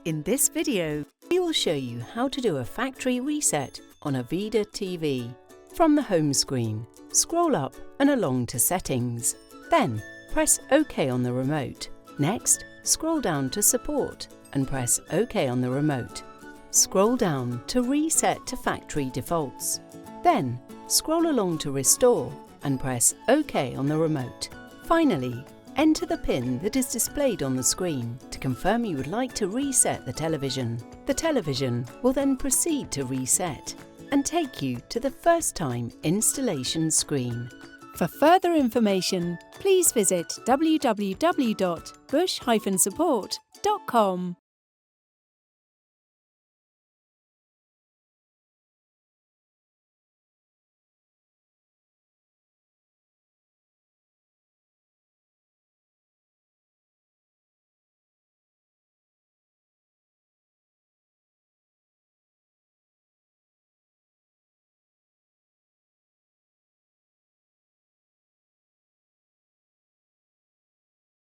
In this video, we will show you how to do a factory reset on a Vidaa TV. From the home screen, scroll up and along to Settings. Then, press OK on the remote. Next, scroll down to Support and press OK on the remote. Scroll down to Reset to Factory Defaults. Then, scroll along to Restore and press OK on the remote. Finally, enter the PIN that is displayed on the screen to confirm you would like to reset the television. The television will then proceed to reset and take you to the first time installation screen. For further information, please visit www.bush-support.com.